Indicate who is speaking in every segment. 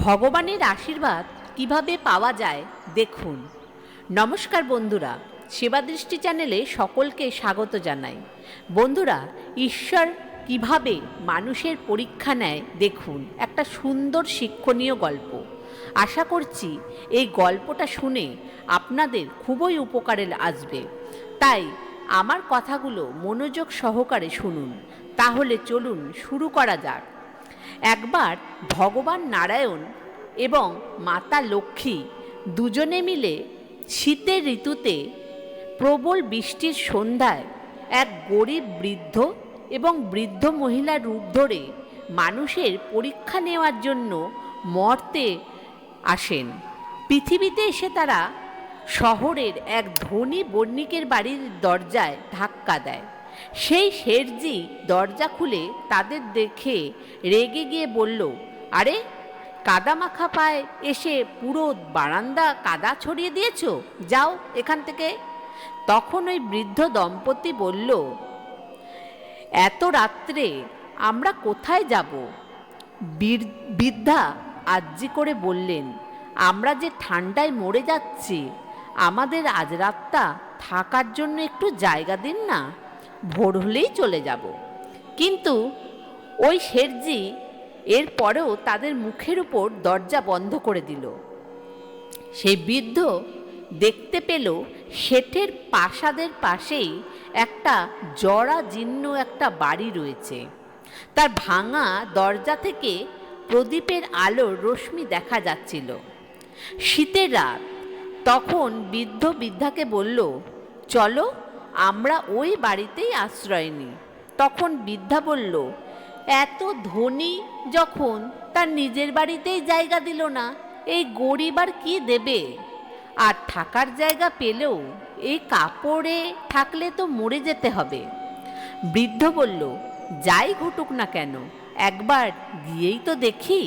Speaker 1: ভগবানের আশীর্বাদ কিভাবে পাওয়া যায় দেখুন। নমস্কার বন্ধুরা, সেবা দৃষ্টি চ্যানেলে সকলকে স্বাগত জানাই। বন্ধুরা, ঈশ্বর কিভাবে মানুষের পরীক্ষা নেয় দেখুন, একটা সুন্দর শিক্ষণীয় গল্প। আশা করছি এই গল্পটা শুনে আপনাদের খুবই উপকারে আসবে, তাই আমার কথাগুলো মনোযোগ সহকারে শুনুন। তাহলে চলুন শুরু করা যাক। একবার ভগবান নারায়ণ এবং মাতা লক্ষ্মী দুজনে মিলে শীতের ঋতুতে প্রবল বৃষ্টির সন্ধ্যায় এক গরিব বৃদ্ধ এবং বৃদ্ধ মহিলার রূপ ধরে মানুষের পরীক্ষা নেওয়ার জন্য মর্তে আসেন। পৃথিবীতে এসে তারা শহরের এক ধনী বণিকের বাড়ির দরজায় ধাক্কা দেয়। সেই শেঠজি দরজা খুলে তাদের দেখে রেগে গিয়ে বলল, আরে, কাদা মাখা পায়ে এসে পুরো বারান্দা কাদা ছড়িয়ে দিয়েছ, যাও এখান থেকে। তখন ওই বৃদ্ধ দম্পতি বলল, এত রাত্রে আমরা কোথায় যাব? বৃদ্ধা আর্জি করে বললেন, আমরা যে ঠান্ডায় মরে যাচ্ছি, আমাদের আজ রাতটা থাকার জন্য একটু জায়গা দিন না, ভোর হলেই চলে যাব। কিন্তু ওই শেঠজি এরপরেও তাদের মুখের উপর দরজা বন্ধ করে দিল। সেই বৃদ্ধ দেখতে পেল শেঠের প্রাসাদের পাশেই একটা জরাজীর্ণ একটা বাড়ি রয়েছে। তার ভাঙা দরজা থেকে প্রদীপের আলোর রশ্মি দেখা যাচ্ছিল। শীতের রাত। তখন বৃদ্ধ বৃদ্ধাকে বলল, চলো আমরা ওই বাড়িতেই আশ্রয় নিই। তখন বৃদ্ধা বলল, এত ধনী যখন তার নিজের বাড়িতেই জায়গা দিল না, এই গরিব আর কি দেবে? আর থাকার জায়গা পেলেও এই কাপড়ে থাকলে তো মরে যেতে হবে। বৃদ্ধ বলল, যাই ঘটুক না কেন, একবার গিয়েই তো দেখি।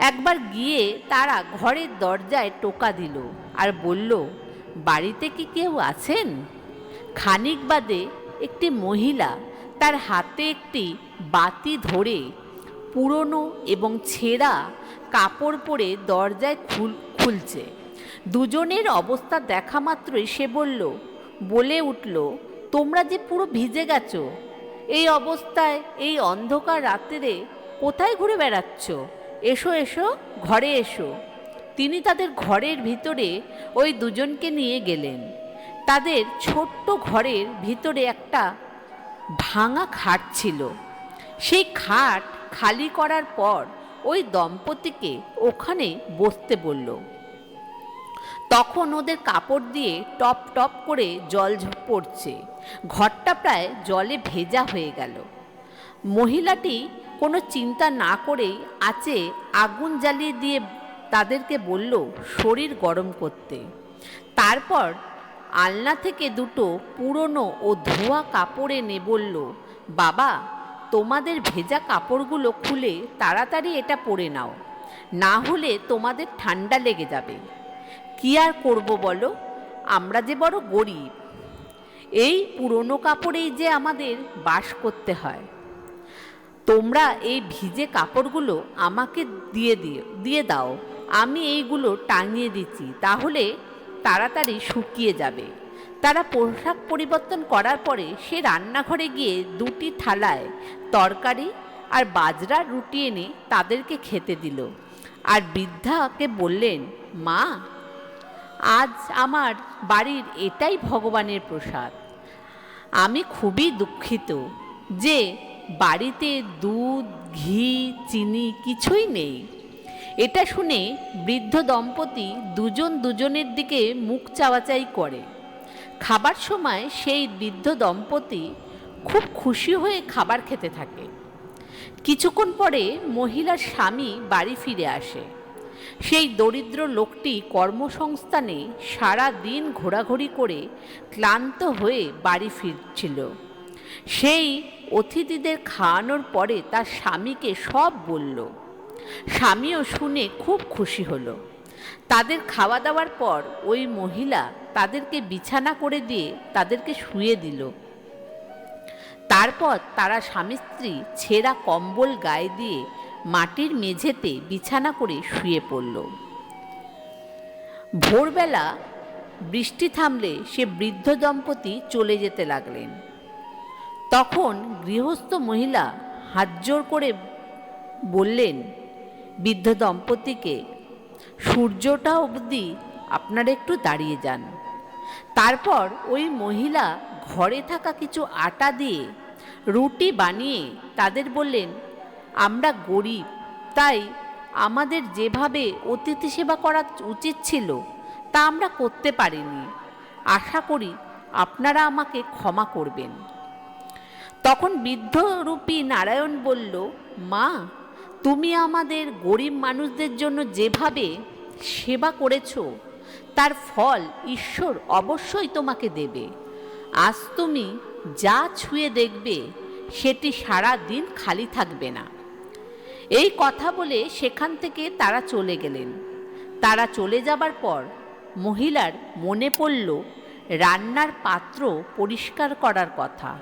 Speaker 1: একবার গিয়ে তারা ঘরের দরজায় টোকা দিল আর বলল, বাড়িতে কি কেউ আছেন? খানিক বাদে একটি মহিলা তার হাতে একটি বাতি ধরে পুরনো এবং ছেঁড়া কাপড় পরে দরজায় খুলছে। দুজনের অবস্থা দেখা মাত্রই সে বলে উঠল, তোমরা যে পুরো ভিজে গেছো, এই অবস্থায় এই অন্ধকার রাত্রে কোথায় ঘুরে বেড়াচ্ছ? এসো এসো, ঘরে এসো। তিনি তাদের ঘরের ভিতরে ওই দুজনকে নিয়ে গেলেন। তাদের ছোট্ট ঘরের ভিতরে একটা ভাঙা খাট ছিল। সেই খাট খালি করার পর ওই দম্পতিকে ওখানে বসতে বলল। তখন ওদের কাপড় দিয়ে টপ টপ করে জল পড়ছে। ঘরটা প্রায় জলে ভেজা হয়ে গেল। মহিলাটি কোনো চিন্তা না করেই আঁচে আগুন জ্বালিয়ে দিয়ে তাদেরকে বলল শরীর গরম করতে। তারপর আলনা থেকে দুটো পুরনো ও ধোয়া কাপড় এনে বলল, বাবা, তোমাদের ভেজা কাপড়গুলো খুলে তাড়াতাড়ি এটা পরে নাও, না হলে তোমাদের ঠান্ডা লেগে যাবে। কি আর করব বলো, আমরা যে বড় গরিব, এই পুরনো কাপড়েই যে আমাদের বাস করতে হয়। তোমরা এই ভিজে কাপড়গুলো আমাকে দিয়ে দাও, আমি এইগুলো টাঙিয়ে দিচ্ছি, তাহলে তাড়াতাড়ি শুকিয়ে যাবে। তারা পোশাক পরিবর্তন করার পরে সে রান্নাঘরে গিয়ে দুটি থালায় তরকারি আর বাজরার রুটি এনে তাদেরকে খেতে দিল। আর বৃদ্ধাকে বললেন, মা, আজ আমার বাড়ির এটাই ভগবানের প্রসাদ। আমি খুবই দুঃখিত যে বাড়িতে দুধ, ঘি, চিনি কিছুই নেই। এটা শুনে বৃদ্ধ দম্পতি দুজনের দিকে মুখ চাওয়াচাই করে। খাবার সময় সেই বৃদ্ধ দম্পতি খুব খুশি হয়ে খাবার খেতে থাকে। কিছুক্ষণ পরে মহিলার স্বামী বাড়ি ফিরে আসে। সেই দরিদ্র লোকটি কর্মসংস্থানে সারা দিন ঘোরাঘুরি করে ক্লান্ত হয়ে বাড়ি ফিরছিল। সেই অতিথিদের খাওয়ানোর পরে তার স্বামীকে সব বলল। স্বামীও শুনে খুব খুশি হলো। তাদের খাওয়া দাওয়ার পর ওই মহিলা তাদেরকে বিছানা করে দিয়ে তাদেরকে শুয়ে দিল। তারপর তারা স্বামী স্ত্রী ছেঁড়া কম্বল গায়ে দিয়ে মাটির মেঝেতে বিছানা করে শুয়ে পড়ল। ভোরবেলা বৃষ্টি থামলে সে বৃদ্ধ দম্পতি চলে যেতে লাগলেন। তখন গৃহস্থ মহিলা হাতজোড় করে বললেন বৃদ্ধ দম্পতিকে, সূর্যটা অবধি আপনারা একটু দাঁড়িয়ে যান। তারপর ওই মহিলা ঘরে থাকা কিছু আটা দিয়ে রুটি বানিয়ে তাদের বললেন, আমরা গরিব, তাই আমাদের যেভাবে অতিথি সেবা করা উচিত ছিল তা আমরা করতে পারিনি। আশা করি আপনারা আমাকে ক্ষমা করবেন। তখন বৃদ্ধরূপী নারায়ণ বলল, মা, তুমি আমাদের গরিব মানুষদের জন্য যেভাবে সেবা করেছ তার ফল ঈশ্বর অবশ্যই তোমাকে দেবে। আজ তুমি যা ছুঁয়ে দেখবে সেটি সারা দিন খালি থাকবে না। এই কথা বলে সেখান থেকে তারা চলে গেলেন। তারা চলে যাবার পর মহিলার মনে পড়ল রান্নার পাত্র পরিষ্কার করার কথা।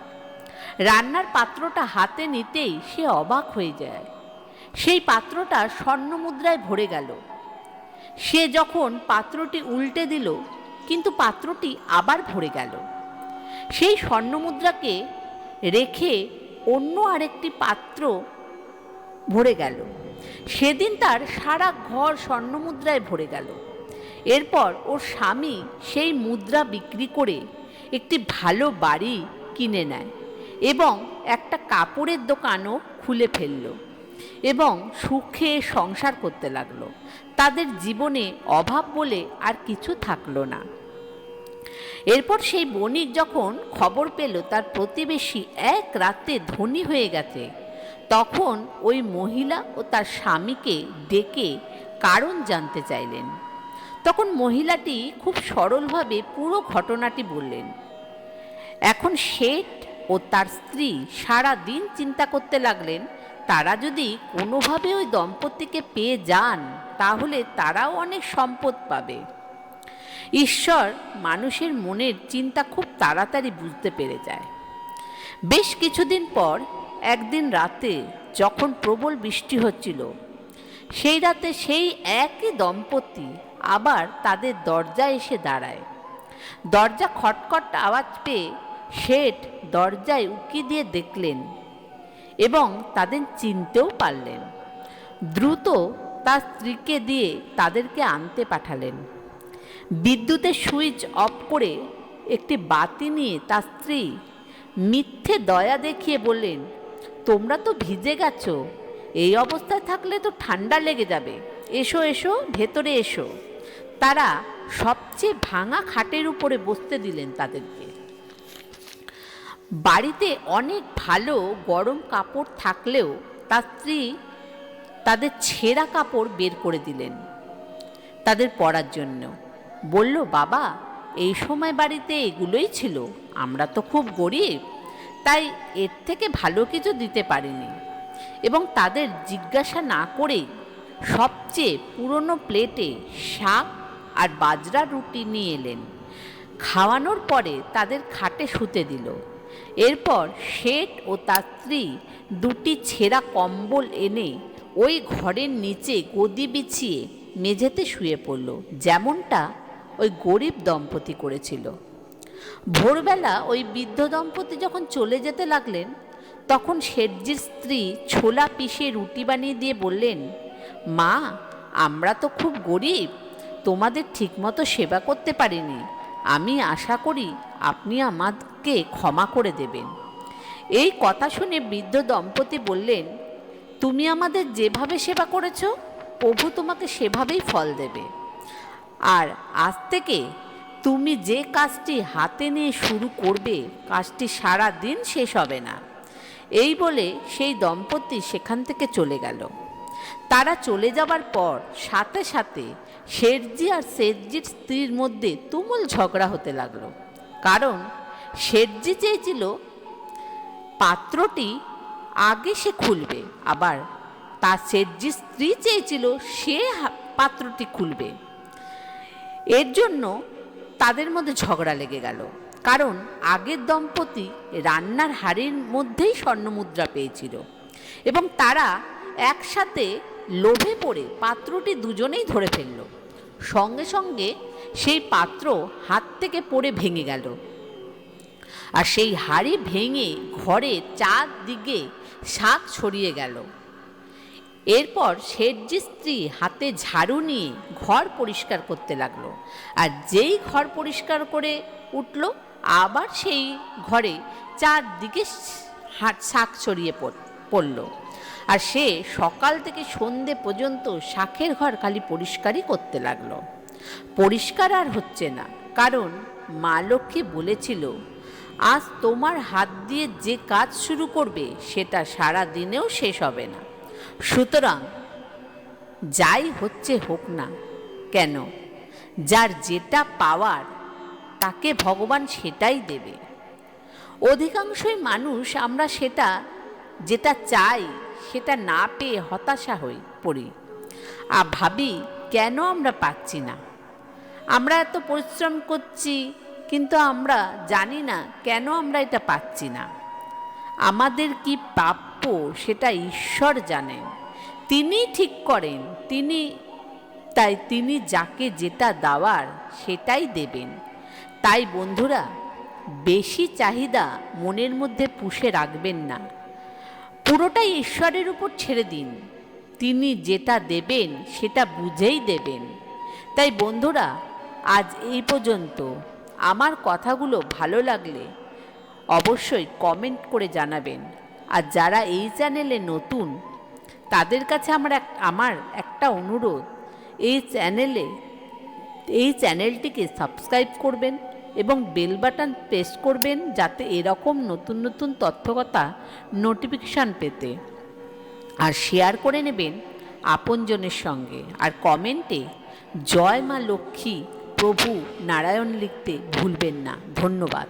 Speaker 1: রান্নার পাত্রটা হাতে নিতেই সে অবাক হয়ে যায়। সেই পাত্রটা স্বর্ণমুদ্রায় ভরে গেল। সে যখন পাত্রটি উল্টে দিল, কিন্তু পাত্রটি আবার ভরে গেল। সেই স্বর্ণমুদ্রাকে রেখে অন্য আরেকটি পাত্র ভরে গেল। সেদিন তার সারা ঘর স্বর্ণমুদ্রায় ভরে গেল। এরপর ওর স্বামী সেই মুদ্রা বিক্রি করে একটি ভালো বাড়ি কিনে নেয় এবং একটা কাপড়ের দোকানও খুলে ফেলল এবং সুখে সংসার করতে লাগলো। তাদের জীবনে অভাব বলে আর কিছু থাকলো না। এরপর সেই বণিক যখন খবর পেল তার প্রতিবেশী এক রাতে ধনী হয়ে গেছে, তখন ওই মহিলা ও তার স্বামীকে ডেকে কারণ জানতে চাইলেন। তখন মহিলাটি খুব সরলভাবে পুরো ঘটনাটি বললেন। এখন শেঠ ও তার স্ত্রী সারা দিন চিন্তা করতে লাগলেন, তারা যদি কোনোভাবে ওই দম্পতিকে পেয়ে যান তাহলে তারাও অনেক সম্পদ পাবে। ঈশ্বর মানুষের মনের চিন্তা খুব তাড়াতাড়ি বুঝতে পেরে যায়। বেশ কিছুদিন পর একদিন রাতে যখন প্রবল বৃষ্টি হচ্ছিল, সেই রাতে সেই একই দম্পতি আবার তাদের দরজায় এসে দাঁড়ায়। দরজা খটখট আওয়াজ পেয়ে শেঠ দরজায় উকি দিয়ে দেখলেন এবং তাদের চিনতেও পারলেন। দ্রুত তার স্ত্রীকে দিয়ে তাদেরকে আনতে পাঠালেন। বিদ্যুতের সুইচ অফ করে একটি বাতি নিয়ে তার স্ত্রী মিথ্যে দয়া দেখিয়ে বললেন, তোমরা তো ভিজে গেছো, এই অবস্থায় থাকলে তো ঠান্ডা লেগে যাবে, এসো এসো, ভেতরে এসো। তারা সবচেয়ে ভাঙা খাটের উপরে বসতে দিলেন তাদেরকে। বাড়িতে অনেক ভালো গরম কাপড় থাকলেও তার স্ত্রী তাদের ছেঁড়া কাপড় বের করে দিলেন তাদের পরার জন্য। বলল, বাবা, এই সময় বাড়িতে এগুলোই ছিল, আমরা তো খুব গরিব, তাই এর থেকে ভালো কিছু দিতে পারিনি। এবং তাদের জিজ্ঞাসা না করেই সবচেয়ে পুরনো প্লেটে শাক আর বাজরা রুটি নিয়ে এলেন। খাওয়ানোর পরে তাদের খাটে শুতে দিল। এরপর শেঠ ও তার স্ত্রী দুটি ছেঁড়া কম্বল এনে ওই ঘরের নিচে গদি বিছিয়ে মেঝেতে শুয়ে পড়ল, যেমনটা ওই গরিব দম্পতি করেছিল। ভোরবেলা ওই বৃদ্ধ দম্পতি যখন চলে যেতে লাগলেন, তখন শেঠজির স্ত্রী ছোলা পিষে রুটি বানিয়ে দিয়ে বললেন, মা, আমরা তো খুব গরিব, তোমাদের ঠিকমতো সেবা করতে পারিনি। আমি আশা করি আপনি আমাকে ক্ষমা করে দেবেন। এই কথা শুনে বৃদ্ধ দম্পতি বললেন, তুমি আমাদের যেভাবে সেবা করেছ প্রভু তোমাকে সেভাবেই ফল দেবে। আর আজ থেকে তুমি যে কাজটি হাতে নিয়ে শুরু করবে কাজটি সারা দিন শেষ হবে না। এই বলে সেই দম্পতি সেখান থেকে চলে গেল। তারা চলে যাবার পর সাথে সাথে শেঠজি আর শেঠজির স্ত্রীর মধ্যে তুমুল ঝগড়া হতে লাগলো। কারণ শেঠজি চেয়েছিল পাত্রটি আগে সে খুলবে, আবার তার শেঠজির স্ত্রী চেয়েছিল সে পাত্রটি খুলবে। এর জন্য তাদের মধ্যে ঝগড়া লেগে গেল। কারণ আগের দম্পতি রান্নার হাঁড়ির মধ্যেই স্বর্ণমুদ্রা পেয়েছিল এবং তারা একসাথে লোভে পড়ে পাত্রটি দুজনেই ধরে ফেলল। সঙ্গে সঙ্গে সেই পাত্র হাত থেকে পড়ে ভেঙে গেল, আর সেই হাঁড়ি ভেঙে ঘরে চারদিকে শাক ছড়িয়ে গেল। এরপর শেঠজি স্ত্রী হাতে ঝাড়ু নিয়ে ঘর পরিষ্কার করতে লাগলো, আর যেই ঘর পরিষ্কার করে উঠল, আবার সেই ঘরে চারদিকে শাক ছড়িয়ে পড়ল। আর সে সকাল থেকে সন্ধে পর্যন্ত শাকের ঘর খালি পরিষ্কারই করতে লাগলো। পরিষ্কার আর হচ্ছে না, কারণ মা লক্ষ্মী বলেছিল, আজ তোমার হাত দিয়ে যে কাজ শুরু করবে সেটা সারা দিনেও শেষ হবে না। সুতরাং যাই হচ্ছে হোক না কেন, যার যেটা পাওয়ার তাকে ভগবান সেটাই দেবে। অধিকাংশই মানুষ আমরা যেটা চাই সেটা না পেয়ে হতাশা হয়ে পড়ি, আর ভাবি কেন আমরা পাচ্ছি না। আমরা এত পরিশ্রম করছি, কিন্তু আমরা জানি না কেন আমরা এটা পাচ্ছি না। আমাদের কি প্রাপ্য সেটা ঈশ্বর জানেন, তিনি ঠিক করেন, তিনি যাকে যেটা দেওয়ার সেটাই দেবেন। তাই বন্ধুরা, বেশি চাহিদা মনের মধ্যে পুষে রাখবেন না, পুরোটাই ঈশ্বরের উপর ছেড়ে দিন। তিনি যেটা দেবেন সেটা বুঝেই দেবেন। তাই বন্ধুরা, আজ এই পর্যন্ত। আমার কথাগুলো ভালো লাগলে অবশ্যই কমেন্ট করে জানাবেন, আর যারা এই চ্যানেলে নতুন তাদের কাছে আমার একটা অনুরোধ, এই চ্যানেলটিকে সাবস্ক্রাইব করবেন এবং বেল বাটন প্রেস করবেন, যাতে এরকম নতুন নতুন তথ্যকথা নোটিফিকেশান পেতে। আর শেয়ার করে নেবেন আপনজনের সঙ্গে, আর কমেন্টে জয় মা লক্ষ্মী প্রভু নারায়ণ লিখতে ভুলবেন না। ধন্যবাদ।